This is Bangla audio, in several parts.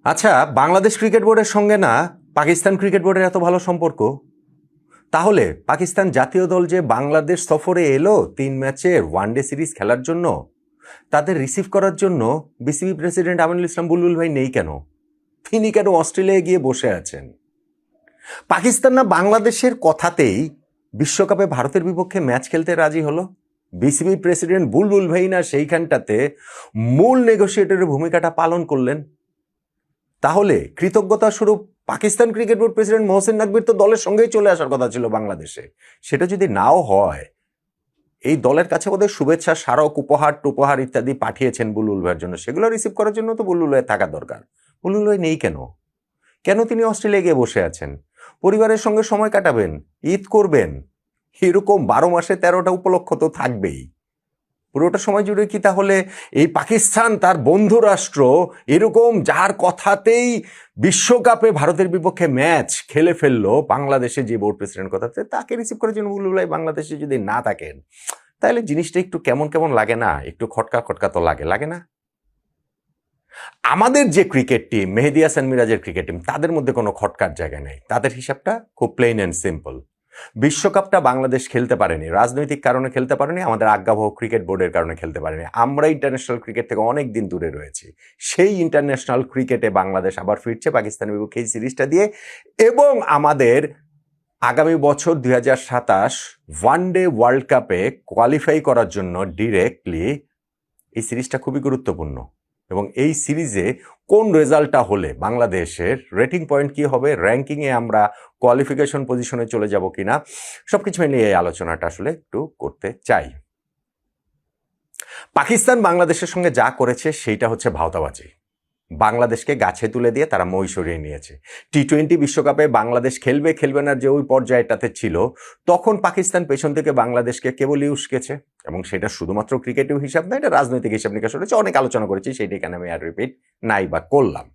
আচ্ছা, বাংলাদেশ ক্রিকেট বোর্ডের সঙ্গে না পাকিস্তান ক্রিকেট বোর্ডের এত ভালো সম্পর্ক? তাহলে পাকিস্তান জাতীয় দল যে বাংলাদেশ সফরে এলো 3 ম্যাচের ওয়ানডে সিরিজ খেলার জন্য, তাদের রিসিভ করার জন্য বিসিবি প্রেসিডেন্ট আমিনুল ইসলাম বুলবুল ভাই নেই কেন? তিনি কেন অস্ট্রেলিয়ায় গিয়ে বসে আছেন? পাকিস্তান না বাংলাদেশের কথাতেই বিশ্বকাপে ভারতের বিপক্ষে ম্যাচ খেলতে রাজি হলো? বিসিবি প্রেসিডেন্ট বুলবুল ভাই না সেইখানটাতে মূল নেগোসিয়েটরের ভূমিকাটা পালন করলেন? তাহলে কৃতজ্ঞতা স্বরূপ Pakistan cricket board president Mohsin নাকবির তো দলের সঙ্গেই চলে আসার কথা ছিল বাংলাদেশে। সেটা যদি নাও হয়, এই দলের কাছে ওদের শুভেচ্ছা স্মারক, উপহার টুপহার ইত্যাদি পাঠিয়েছেন বুলবুল ভাইয়ের জন্য, সেগুলো রিসিভ করার জন্য তো বুলবুল ভাই থাকা দরকার। বুলবুল ভাই নেই কেন? কেন তিনি অস্ট্রেলিয়া গিয়ে বসে আছেন? পরিবারের সঙ্গে সময় কাটাবেন, ঈদ করবেন, এরকম 12 মাসে 13টা উপলক্ষ তো থাকবেই। পুরোটা সময় জুড়ে কি তাহলে এই পাকিস্তান তার বন্ধু রাষ্ট্র এরকম যার কথাতেই বিশ্বকাপে ভারতের বিপক্ষে ম্যাচ খেলে ফেললো, বাংলাদেশে যে বোর্ড প্রেসিডেন্ট কথাতে তাকে রিসিভ করার জন্য বুলবুল ভাই বাংলাদেশে যদি না থাকেন, তাহলে জিনিসটা একটু কেমন কেমন লাগে না? একটু খটকা খটকা তো লাগে না? আমাদের যে ক্রিকেট টিম, মেহেদী হাসান মিরাজের ক্রিকেট টিম, তাদের মধ্যে কোনো খটকার জায়গা নেই। তাদের হিসাবটা খুব প্লেন অ্যান্ড সিম্পল। বিশ্বকাপটা বাংলাদেশ খেলতে পারেনি, রাজনৈতিক কারণে খেলতে পারেনি, আমাদের আজ্ঞাবহ ক্রিকেট বোর্ডের কারণে খেলতে পারেনি। আমরা ইন্টারন্যাশনাল ক্রিকেট থেকে অনেক দিন দূরে রয়েছি। সেই ইন্টারন্যাশনাল ক্রিকেটে বাংলাদেশ আবার ফিরছে পাকিস্তানের বিপক্ষে এই সিরিজটা দিয়ে, এবং আমাদের আগামী বছর 2027 ওয়ানডে ওয়ার্ল্ড কাপে কোয়ালিফাই করার জন্য ডিরেক্টলি এই সিরিজটা খুবই গুরুত্বপূর্ণ। এবং এই সিরিজে কোন রেজাল্টটা হলে বাংলাদেশের রেটিং পয়েন্ট কি হবে, র্যাঙ্কিংয়ে আমরা কোয়ালিফিকেশন পজিশনে চলে যাব কিনা, সবকিছু নিয়ে এই আলোচনাটা আসলে একটু করতে চাই। পাকিস্তান বাংলাদেশের সঙ্গে যা করেছে সেইটা হচ্ছে ভাওতাবাজি। বাংলাদেশকে গাছে তুলে দিয়ে তারা মই সরিয়ে নিয়েছে। টি-20 বিশ্বকাপে বাংলাদেশ খেলবে খেলবে না যে ওই পর্যায়টাতে ছিল, তখন পাকিস্তান পেছন থেকে বাংলাদেশকে কেবলই উস্কেছে। এবং সেটা শুধুমাত্র ক্রিকেটিভ হিসাব না, এটা রাজনৈতিক হিসাব নিকাশ রয়েছে, অনেক আলোচনা করেছি, সেইটা এখানে আমি আর রিপিট নাই বা করলাম।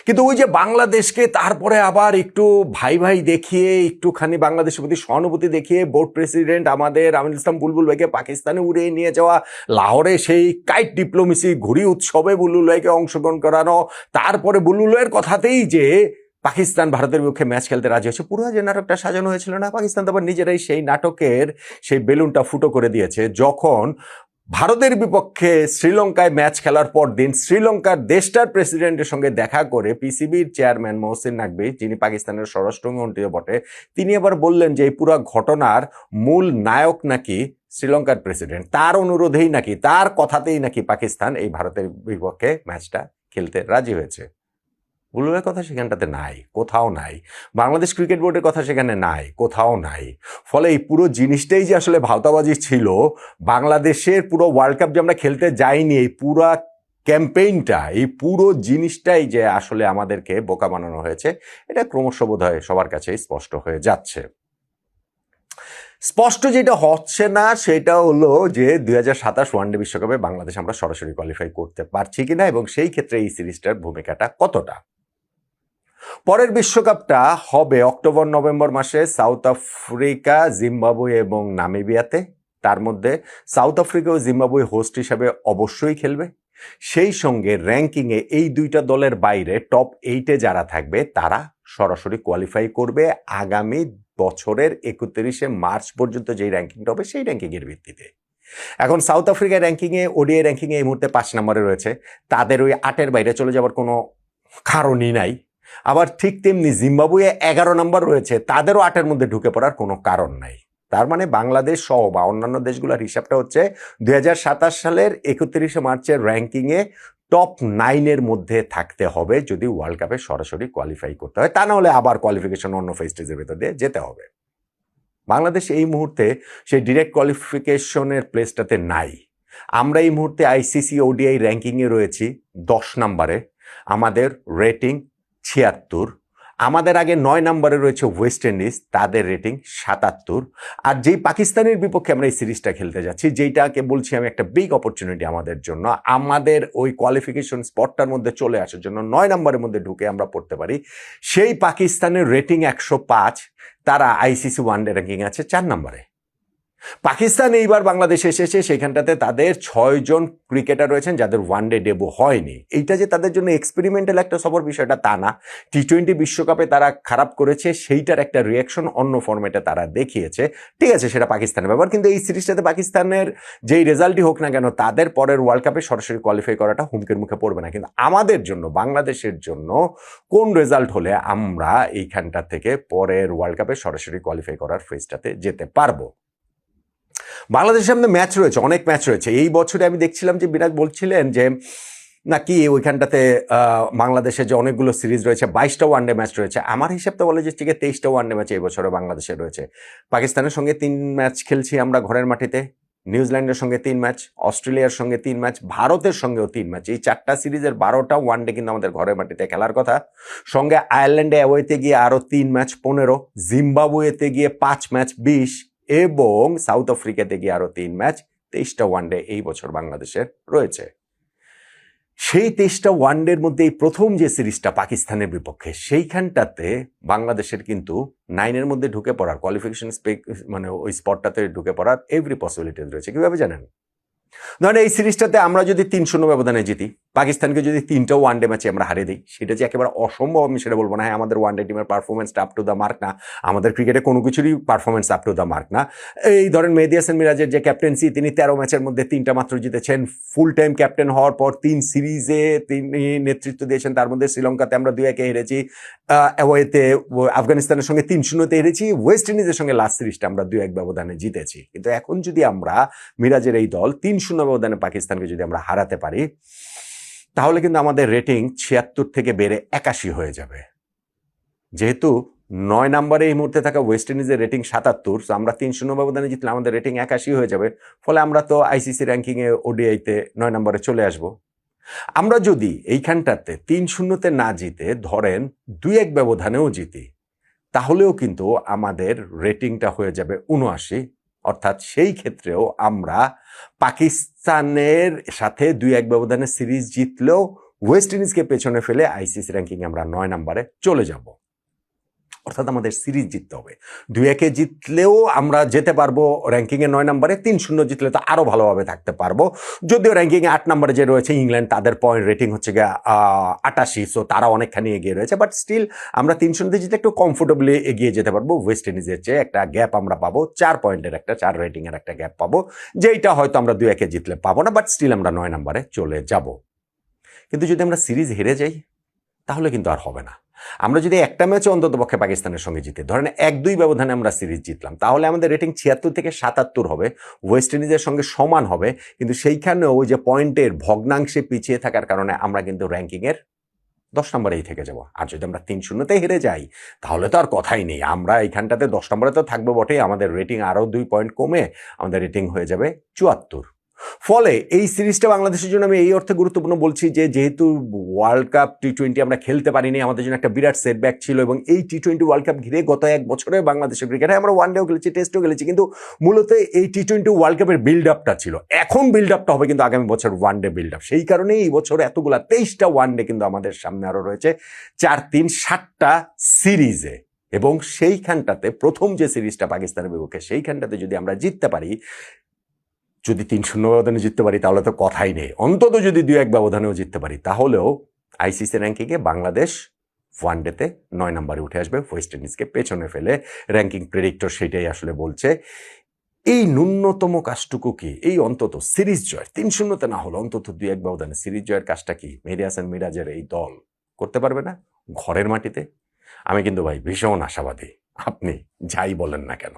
কিন্তু ওই যে বাংলাদেশকে তারপরে আবার একটু ভাই ভাই দেখিয়ে, একটুখানি বাংলাদেশের প্রতি সহানুভূতি দেখিয়ে বোর্ড প্রেসিডেন্ট আমাদের আমিনুল ইসলাম বুলবুল ভাইকে পাকিস্তানে উড়িয়ে নিয়ে যাওয়া, লাহোরে সেই কাইট ডিপ্লোমেসি ঘুড়ি উৎসবে বুলবুল ভাইকে অংশগ্রহণ করানো, তারপরে বুলবুল ভাইয়ের কথাতেই যে পাকিস্তান ভারতের বিপক্ষে ম্যাচ খেলতে রাজি হয়েছে, পুরো যে নাটকটা সাজানো হয়েছিল না, পাকিস্তান তো আবার নিজেরাই সেই নাটকের সেই বেলুনটা ফুটো করে দিয়েছে। যখন ভারতের বিপক্ষে শ্রীলঙ্কায় ম্যাচ খেলার পর দিন শ্রীলঙ্কার দেশটার প্রেসিডেন্টের সঙ্গে দেখা করে পিসিবির চেয়ারম্যান মোহসিন নাকভি, যিনি পাকিস্তানের স্বরাষ্ট্রমন্ত্রীও বটে, তিনি আবার বললেন যে এই পুরো ঘটনার মূল নায়ক নাকি শ্রীলঙ্কার প্রেসিডেন্ট, তার অনুরোধেই নাকি, তার কথাতেই নাকি পাকিস্তান এই ভারতের বিপক্ষে ম্যাচটা খেলতে রাজি হয়েছে। বুলবুলের কথা সেখানটাতে নাই, কোথাও নাই। বাংলাদেশ ক্রিকেট বোর্ডের কথা সেখানে নাই, কোথাও নাই। ফলে এই পুরো জিনিসটাই যে আসলে ভাওতাবাজি ছিল, বাংলাদেশের পুরো ওয়ার্ল্ড কাপ যে আমরা খেলতে যাইনি, এই পুরো ক্যাম্পেইনটা, এই পুরো জিনিসটাই যে আসলে আমাদেরকে বোকা বানানো হয়েছে, এটা ক্রমশ বোধহয় সবার কাছে স্পষ্ট হয়ে যাচ্ছে। স্পষ্ট যেটা হচ্ছে না সেটা হলো যে 2027 ওয়ানডে বিশ্বকাপে বাংলাদেশ আমরা সরাসরি কোয়ালিফাই করতে পারছি কিনা, এবং সেই ক্ষেত্রে এই সিরিজটার ভূমিকাটা কতটা। পরের বিশ্বকাপটা হবে অক্টোবর নভেম্বর মাসে সাউথ আফ্রিকা, জিম্বাবুয়ে এবং নামিবিয়াতে। তার মধ্যে সাউথ আফ্রিকা ও জিম্বাবুয়ে হোস্ট হিসাবে অবশ্যই খেলবে। সেই সঙ্গে র্যাঙ্কিংয়ে এই দুইটা দলের বাইরে টপ 8-এ যারা থাকবে তারা সরাসরি কোয়ালিফাই করবে আগামী বছরের 31শে মার্চ পর্যন্ত যেই র্যাঙ্কিংটা হবে সেই র্যাঙ্কিংয়ের ভিত্তিতে। এখন সাউথ আফ্রিকার র্যাঙ্কিংয়ে, ওডিআই র্যাঙ্কিংয়ে এই মুহূর্তে 5 নম্বরে রয়েছে, তাদের ওই 8-এর বাইরে চলে যাওয়ার কোনো কারণই নাই। আবার ঠিক তেমনি জিম্বাবুয়ে 11 নম্বর রয়েছে, তাদেরও 8-এর মধ্যে ঢুকে পড়ার কোনো কারণ নাই। তার মানে বাংলাদেশ সহ বা অন্যান্য দেশগুলোর হিসাবটা হচ্ছে 2027 সালের 31শে মার্চের র্যাঙ্কিংয়ে টপ 9-এর মধ্যে থাকতে হবে যদি ওয়ার্ল্ড কাপে সরাসরি কোয়ালিফাই করতে হয়। তা না হলে আবার কোয়ালিফিকেশন অন্য ফেস্টেজের ভেতর দিয়ে যেতে হবে। বাংলাদেশ এই মুহূর্তে সেই ডিরেক্ট কোয়ালিফিকেশনের প্লেসটাতে নাই। আমরা এই মুহূর্তে আইসিসি ওডিআই র্যাঙ্কিংয়ে রয়েছি 10 নম্বরে, আমাদের রেটিং 76। আমাদের আগে 9 নম্বরে রয়েছে ওয়েস্ট ইন্ডিজ, তাদের রেটিং 77। আর যেই পাকিস্তানের বিপক্ষে আমরা এই সিরিজটা খেলতে যাচ্ছি, যেইটাকে বলছি আমি একটা বিগ অপরচুনিটি আমাদের জন্য, আমাদের ওই কোয়ালিফিকেশন স্পটটার মধ্যে চলে আসার জন্য 9 নম্বরের মধ্যে ঢুকে আমরা পড়তে পারি, সেই পাকিস্তানের রেটিং 105, তারা আইসিসি ওয়ানডে র্যাঙ্কিং আছে 4 নম্বরে। পাকিস্তান এইবার বাংলাদেশে এসেছে, সেখানটাতে তাদের 6 জন ক্রিকেটার রয়েছেন যাদের ওয়ানডে ডেবু হয়নি। এইটা যে তাদের জন্য এক্সপেরিমেন্টাল একটা সফর, বিষয়টা তা না। টি-20 বিশ্বকাপে তারা খারাপ করেছে, সেইটার একটা রিয়াকশন অন্য ফরম্যাটে তারা দেখিয়েছে, ঠিক আছে, সেটা পাকিস্তানের ব্যাপার। কিন্তু এই সিরিজটাতে পাকিস্তানের যেই রেজাল্টই হোক না কেন, তাদের পরের ওয়ার্ল্ড কাপে সরাসরি কোয়ালিফাই করাটা হুমকির মুখে পড়বে না। কিন্তু আমাদের জন্য, বাংলাদেশের জন্য কোন রেজাল্ট হলে আমরা এইখানটা থেকে পরের ওয়ার্ল্ড কাপে সরাসরি কোয়ালিফাই করার ফেজটাতে যেতে পারবো? বাংলাদেশের সামনে ম্যাচ রয়েছে, অনেক ম্যাচ রয়েছে। এই বছরে আমি দেখছিলাম যে বিরাট বলছিলেন যে নাকি ওইখানটাতে বাংলাদেশে যে অনেকগুলো সিরিজ রয়েছে, 22টা ওয়ানডে ম্যাচ রয়েছে। আমার হিসাবটা বলে যে ঠিক 23টা ওয়ানডে ম্যাচ এই বছরে বাংলাদেশে রয়েছে। পাকিস্তানের সঙ্গে 3 ম্যাচ খেলছি আমরা ঘরের মাটিতে, নিউজিল্যান্ডের সঙ্গে 3 ম্যাচ, অস্ট্রেলিয়ার সঙ্গে 3 ম্যাচ, ভারতের সঙ্গেও 3 ম্যাচ। এই 4টা সিরিজের 12টা ওয়ানডে কিন্তু আমাদের ঘরের মাটিতে খেলার কথা। সঙ্গে আয়ারল্যান্ডে অ্যাওয়েতে গিয়ে আরও 3 ম্যাচ 15, জিম্বাবুয়েতে গিয়ে 5 ম্যাচ 20 এবং সাউথ আফ্রিকাতে গিয়ে আরও 3 ম্যাচ, 23টা ওয়ানডে এই বছর বাংলাদেশের রয়েছে। সেই 23টা ওয়ানডের মধ্যে এই প্রথম যে সিরিজটা পাকিস্তানের বিপক্ষে, সেইখানটাতে বাংলাদেশের কিন্তু 9-এর মধ্যে ঢুকে পড়ার, কোয়ালিফিকেশন মানে ওই স্পটটাতে ঢুকে পড়ার এভরি পসিবিলিটি রয়েছে। কিভাবে জানেন? ধরেন এই সিরিজটাতে আমরা যদি 3-0 ব্যবধানে জিতি, পাকিস্তানকে যদি 3টা ওয়ানডে ম্যাচে আমরা হারিয়ে দিই, সেটা যে একেবারে অসম্ভব আমি সেটা বলবো না। হ্যাঁ, আমাদের ওয়ানডে টিমের পারফরমেন্সটা আপ টু দ্য মার্ক না, আমাদের ক্রিকেটে কোনো কিছুরই performance up to the mark না। এই ধরেন মেহেদী হাসান মিরাজের যে ক্যাপ্টেন্সি, তিনি 13 ম্যাচের মধ্যে 3টা মাত্র জিতেছেন। ফুল টাইম ক্যাপ্টেন হওয়ার পর 3 সিরিজে তিনি নেতৃত্ব দিয়েছেন, তার মধ্যে শ্রীলঙ্কাতে আমরা 2-1 হেরেছি, অ্যাওয়েতে আফগানিস্তানের সঙ্গে 3-0 হেরেছি, ওয়েস্ট ইন্ডিজের সঙ্গে লাস্ট সিরিজটা আমরা 2-1 ব্যবধানে জিতেছি। কিন্তু এখন যদি আমরা মিরাজের এই দল 3-0 ব্যবধানে পাকিস্তানকে যদি আমরা হারাতে পারি, তাহলে কিন্তু আমাদের রেটিং 76 থেকে বেড়ে 81 হয়ে যাবে। যেহেতু 9 নম্বরে এই মুহূর্তে থাকা ওয়েস্ট ইন্ডিজের রেটিং 77, তো আমরা 3-0 ব্যবধানে জিতলে আমাদের রেটিং 81 হয়ে যাবে। ফলে আমরা তো আইসিসি র্যাঙ্কিংয়ে ওডিআইতে 9 নম্বরে চলে আসব। আমরা যদি এইখানটাতে 3-0 না জিতে ধরেন 2-1 ব্যবধানেও জিতি, তাহলেও কিন্তু আমাদের রেটিংটা হয়ে যাবে 79। অর্থাৎ সেই ক্ষেত্রেও আমরা পাকিস্তানের সাথে 2-1 ব্যবধানে সিরিজ জিতলেও ওয়েস্ট ইন্ডিজকে পেছনে ফেলে আইসিসি র্যাঙ্কিং আমরা 9 নম্বরে চলে যাব। অর্থাৎ আমাদের সিরিজ জিততে হবে। 2-1 জিতলেও আমরা যেতে পারবো র্যাঙ্কিংয়ে 9 নম্বরে, 3-0 জিতলে তো আরও ভালোভাবে থাকতে পারবো। যদিও র্যাঙ্কিংয়ে 8 নম্বরে যে রয়েছে ইংল্যান্ড, তাদের পয়েন্ট রেটিং হচ্ছে গিয়ে 88, সো তারা অনেকখানি এগিয়ে রয়েছে। বাট স্টিল আমরা 3-0 জিতে একটু কমফোর্টেবলি এগিয়ে যেতে পারবো ওয়েস্ট ইন্ডিজের চেয়ে। একটা গ্যাপ আমরা পাবো, 4 পয়েন্টের একটা, 4 রেটিংয়ের একটা গ্যাপ পাবো, যেইটা হয়তো আমরা 2-1 জিতলে পাবো না। বাট স্টিল আমরা 9 নম্বরে চলে যাব। কিন্তু যদি আমরা সিরিজ হেরে যাই, তাহলে কিন্তু আর হবে না। আমরা যদি একটা ম্যাচে অন্তত পক্ষে পাকিস্তানের সঙ্গে জিতে, ধরেন 1-2 ব্যবধানে আমরা সিরিজ জিতলাম, তাহলে আমাদের রেটিং 76 থেকে 77 হবে, ওয়েস্ট ইন্ডিজের সঙ্গে সমান হবে। কিন্তু সেইখানেও ওই যে পয়েন্টের ভগ্নাংশে পিছিয়ে থাকার কারণে আমরা কিন্তু র্যাঙ্কিংয়ের 10 নম্বরেই থেকে যাব। আর যদি আমরা 3-0 হেরে যাই, তাহলে তো আর কথাই নেই, আমরা এইখানটাতে 10 নম্বরে তো থাকবো বটেই, আমাদের রেটিং আরও 2 পয়েন্ট কমে আমাদের রেটিং হয়ে যাবে 74। ফলে এই সিরিজটা বাংলাদেশের জন্য আমি এই অর্থে গুরুত্বপূর্ণ বলছি যে যেহেতু ওয়ার্ল্ড কাপ টি-20 আমরা খেলতে পারিনি, আমাদের জন্য একটা বিরাট সেটব্যাক ছিল। এবং এই টি-20 ওয়ার্ল্ড কাপ ঘিরে গত 1 বছরে বাংলাদেশের ক্রিকেটে আমরা ওয়ানডেও খেলেছি, টেস্টও খেলেছি, কিন্তু মূলত এই টি-20 ওয়ার্ল্ড কাপের বিল্ড আপটা ছিল। এখন বিল্ড আপটা হবে কিন্তু আগামী বছর ওয়ানডে বিল্ড আপ। সেই কারণেই এই বছর এতগুলা 23টা ওয়ানডে কিন্তু আমাদের সামনে আরও রয়েছে, 4-3 7টা সিরিজে। এবং সেইখানটাতে প্রথম যে সিরিজটা পাকিস্তানের বিপক্ষে, সেইখানটাতে যদি আমরা জিততে পারি, যদি 3-0 ব্যবধানে জিততে পারি, তাহলে তো কথাই নেই। অন্তত যদি 2-1 ব্যবধানেও জিততে পারি, তাহলেও আইসিসি র্যাঙ্কিংয়ে বাংলাদেশ ওয়ানডেতে 9 নম্বরে উঠে আসবে, ওয়েস্ট ইন্ডিজকে পেছনে ফেলে। র্যাঙ্কিং প্রেডিক্টর সেটাই আসলে বলছে। এই ন্যূনতম কাজটুকু কি, এই অন্তত সিরিজ জয়, 3-0 না হলো অন্তত 2-1 ব্যবধানে সিরিজ জয়ের কাজটা কি মেহেদী হাসান মিরাজের এই দল করতে পারবে না ঘরের মাটিতে? আমি কিন্তু ভাই ভীষণ আশাবাদী, আপনি যাই বলেন না কেন।